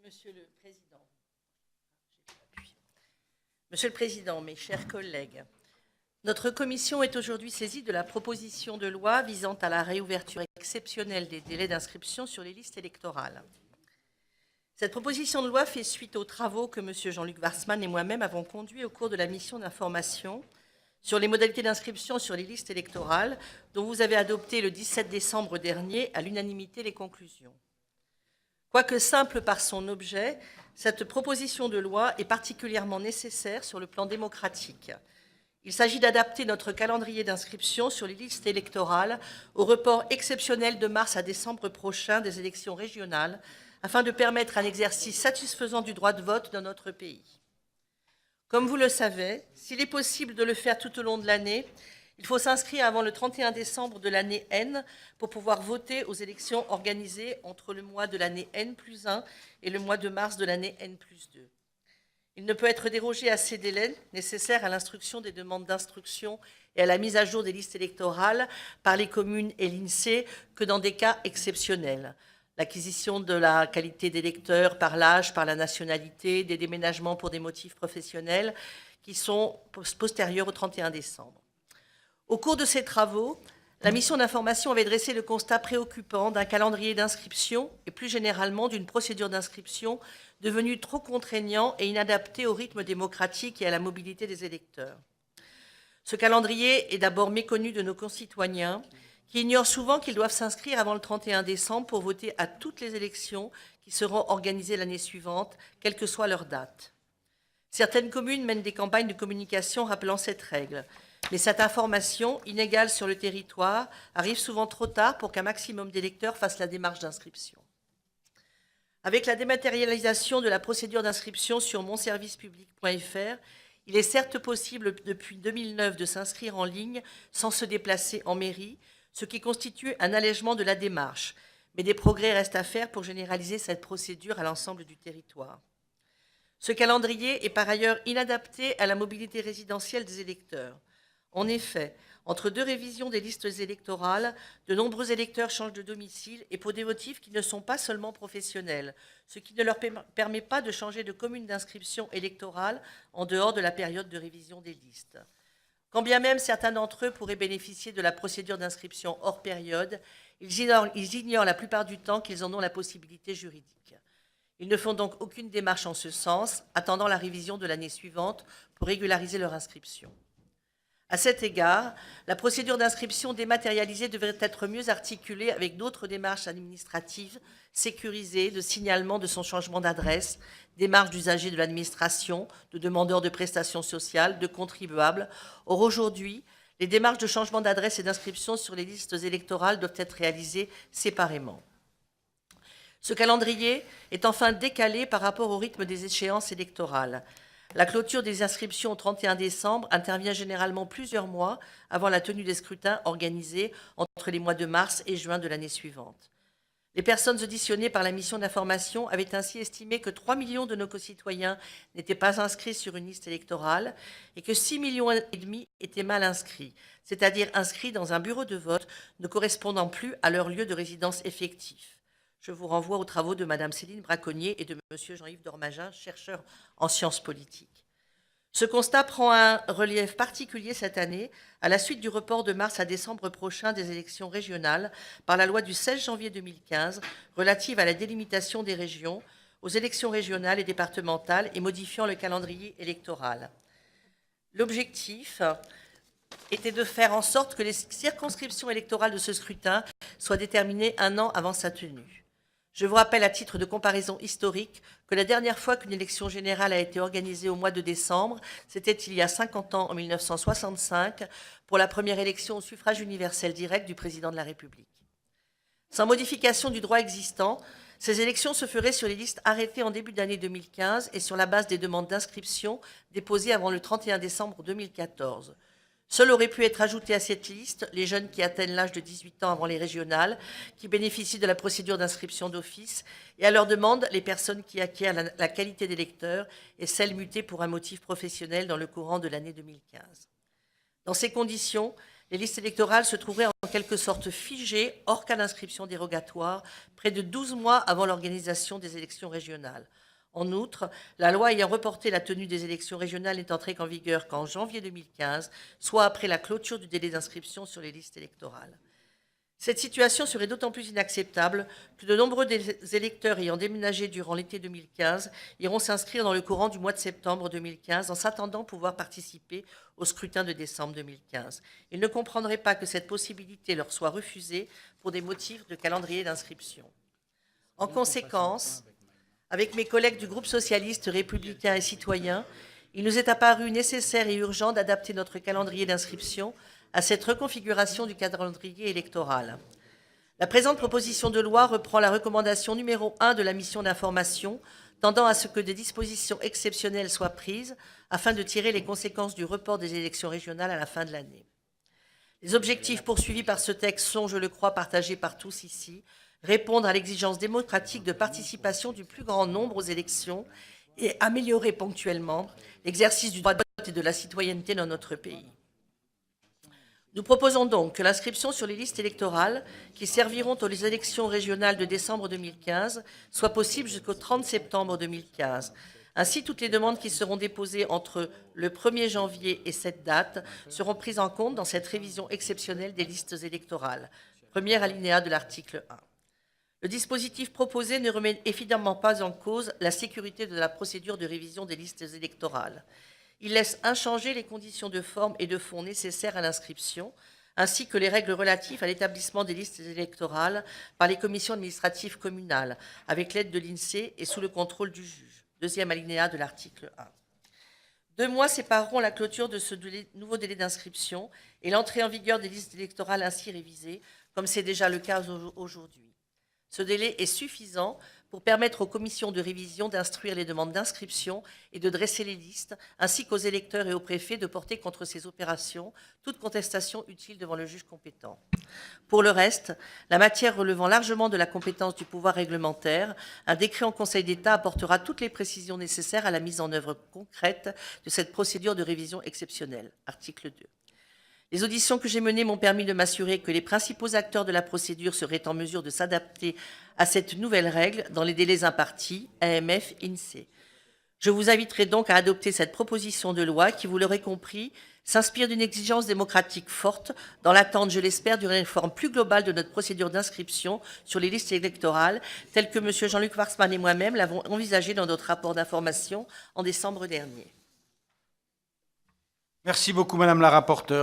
Monsieur le Président, mes chers collègues, notre commission est aujourd'hui saisie de la proposition de loi visant à la réouverture exceptionnelle des délais d'inscription sur les listes électorales. Cette proposition de loi fait suite aux travaux que M. Jean-Luc Warsmann et moi-même avons conduits au cours de la mission d'information sur les modalités d'inscription sur les listes électorales, dont vous avez adopté le 17 décembre dernier à l'unanimité les conclusions. Quoique simple par son objet, cette proposition de loi est particulièrement nécessaire sur le plan démocratique. Il s'agit d'adapter notre calendrier d'inscription sur les listes électorales au report exceptionnel de mars à décembre prochain des élections régionales, afin de permettre un exercice satisfaisant du droit de vote dans notre pays. Comme vous le savez, s'il est possible de le faire tout au long de l'année, il faut s'inscrire avant le 31 décembre de l'année N pour pouvoir voter aux élections organisées entre le mois de l'année N+1 et le mois de mars de l'année N+2. Il ne peut être dérogé à ces délais nécessaires à l'instruction des demandes d'instruction et à la mise à jour des listes électorales par les communes et l'INSEE que dans des cas exceptionnels. L'acquisition de la qualité d'électeur par l'âge, par la nationalité, des déménagements pour des motifs professionnels qui sont postérieurs au 31 décembre. Au cours de ces travaux, la mission d'information avait dressé le constat préoccupant d'un calendrier d'inscription et plus généralement d'une procédure d'inscription devenue trop contraignant et inadaptée au rythme démocratique et à la mobilité des électeurs. Ce calendrier est d'abord méconnu de nos concitoyens qui ignorent souvent qu'ils doivent s'inscrire avant le 31 décembre pour voter à toutes les élections qui seront organisées l'année suivante, quelle que soit leur date. Certaines communes mènent des campagnes de communication rappelant cette règle. Mais cette information, inégale sur le territoire, arrive souvent trop tard pour qu'un maximum d'électeurs fassent la démarche d'inscription. Avec la dématérialisation de la procédure d'inscription sur monservicepublic.fr, il est certes possible depuis 2009 de s'inscrire en ligne sans se déplacer en mairie, ce qui constitue un allègement de la démarche. Mais des progrès restent à faire pour généraliser cette procédure à l'ensemble du territoire. Ce calendrier est par ailleurs inadapté à la mobilité résidentielle des électeurs. En effet, entre deux révisions des listes électorales, de nombreux électeurs changent de domicile et pour des motifs qui ne sont pas seulement professionnels, ce qui ne leur permet pas de changer de commune d'inscription électorale en dehors de la période de révision des listes. Quand bien même certains d'entre eux pourraient bénéficier de la procédure d'inscription hors période, ils ignorent la plupart du temps qu'ils en ont la possibilité juridique. Ils ne font donc aucune démarche en ce sens, attendant la révision de l'année suivante pour régulariser leur inscription. À cet égard, la procédure d'inscription dématérialisée devrait être mieux articulée avec d'autres démarches administratives sécurisées, de signalement de son changement d'adresse, démarches d'usagers de l'administration, de demandeurs de prestations sociales, de contribuables. Or, aujourd'hui, les démarches de changement d'adresse et d'inscription sur les listes électorales doivent être réalisées séparément. Ce calendrier est enfin décalé par rapport au rythme des échéances électorales. La clôture des inscriptions au 31 décembre intervient généralement plusieurs mois avant la tenue des scrutins organisés entre les mois de mars et juin de l'année suivante. Les personnes auditionnées par la mission d'information avaient ainsi estimé que 3 millions de nos concitoyens n'étaient pas inscrits sur une liste électorale et que 6,5 millions étaient mal inscrits, c'est-à-dire inscrits dans un bureau de vote ne correspondant plus à leur lieu de résidence effectif. Je vous renvoie aux travaux de Mme Céline Braconnier et de M. Jean-Yves Dormagin, chercheur en sciences politiques. Ce constat prend un relief particulier cette année, à la suite du report de mars à décembre prochain des élections régionales par la loi du 16 janvier 2015 relative à la délimitation des régions, aux élections régionales et départementales et modifiant le calendrier électoral. L'objectif était de faire en sorte que les circonscriptions électorales de ce scrutin soient déterminées un an avant sa tenue. Je vous rappelle à titre de comparaison historique que la dernière fois qu'une élection générale a été organisée au mois de décembre, c'était il y a 50 ans, en 1965, pour la première élection au suffrage universel direct du président de la République. Sans modification du droit existant, ces élections se feraient sur les listes arrêtées en début d'année 2015 et sur la base des demandes d'inscription déposées avant le 31 décembre 2014. Seuls auraient pu être ajoutés à cette liste les jeunes qui atteignent l'âge de 18 ans avant les régionales, qui bénéficient de la procédure d'inscription d'office, et à leur demande les personnes qui acquièrent la qualité d'électeur et celles mutées pour un motif professionnel dans le courant de l'année 2015. Dans ces conditions, les listes électorales se trouveraient en quelque sorte figées, hors cas d'inscription dérogatoire, près de 12 mois avant l'organisation des élections régionales. En outre, la loi ayant reporté la tenue des élections régionales n'est entrée en vigueur qu'en janvier 2015, soit après la clôture du délai d'inscription sur les listes électorales. Cette situation serait d'autant plus inacceptable que de nombreux électeurs ayant déménagé durant l'été 2015 iront s'inscrire dans le courant du mois de septembre 2015 en s'attendant pouvoir participer au scrutin de décembre 2015. Ils ne comprendraient pas que cette possibilité leur soit refusée pour des motifs de calendrier d'inscription. En conséquence, avec mes collègues du groupe socialiste, républicain et citoyen, il nous est apparu nécessaire et urgent d'adapter notre calendrier d'inscription à cette reconfiguration du calendrier électoral. La présente proposition de loi reprend la recommandation numéro 1 de la mission d'information tendant à ce que des dispositions exceptionnelles soient prises afin de tirer les conséquences du report des élections régionales à la fin de l'année. Les objectifs poursuivis par ce texte sont, je le crois, partagés par tous ici, répondre à l'exigence démocratique de participation du plus grand nombre aux élections et améliorer ponctuellement l'exercice du droit de vote et de la citoyenneté dans notre pays. Nous proposons donc que l'inscription sur les listes électorales qui serviront aux élections régionales de décembre 2015 soit possible jusqu'au 30 septembre 2015. Ainsi, toutes les demandes qui seront déposées entre le 1er janvier et cette date seront prises en compte dans cette révision exceptionnelle des listes électorales. Premier alinéa de l'article 1. Le dispositif proposé ne remet évidemment pas en cause la sécurité de la procédure de révision des listes électorales. Il laisse inchangées les conditions de forme et de fond nécessaires à l'inscription, ainsi que les règles relatives à l'établissement des listes électorales par les commissions administratives communales, avec l'aide de l'INSEE et sous le contrôle du juge. Deuxième alinéa de l'article 1. 2 mois sépareront la clôture de ce nouveau délai d'inscription et l'entrée en vigueur des listes électorales ainsi révisées, comme c'est déjà le cas aujourd'hui. Ce délai est suffisant pour permettre aux commissions de révision d'instruire les demandes d'inscription et de dresser les listes, ainsi qu'aux électeurs et aux préfets de porter contre ces opérations toute contestation utile devant le juge compétent. Pour le reste, la matière relevant largement de la compétence du pouvoir réglementaire, un décret en Conseil d'État apportera toutes les précisions nécessaires à la mise en œuvre concrète de cette procédure de révision exceptionnelle. Article 2. Les auditions que j'ai menées m'ont permis de m'assurer que les principaux acteurs de la procédure seraient en mesure de s'adapter à cette nouvelle règle dans les délais impartis, AMF, INSEE. Je vous inviterai donc à adopter cette proposition de loi qui, vous l'aurez compris, s'inspire d'une exigence démocratique forte dans l'attente, je l'espère, d'une réforme plus globale de notre procédure d'inscription sur les listes électorales, telle que M. Jean-Luc Warsmann et moi-même l'avons envisagée dans notre rapport d'information en décembre dernier. Merci beaucoup, Madame la rapporteure.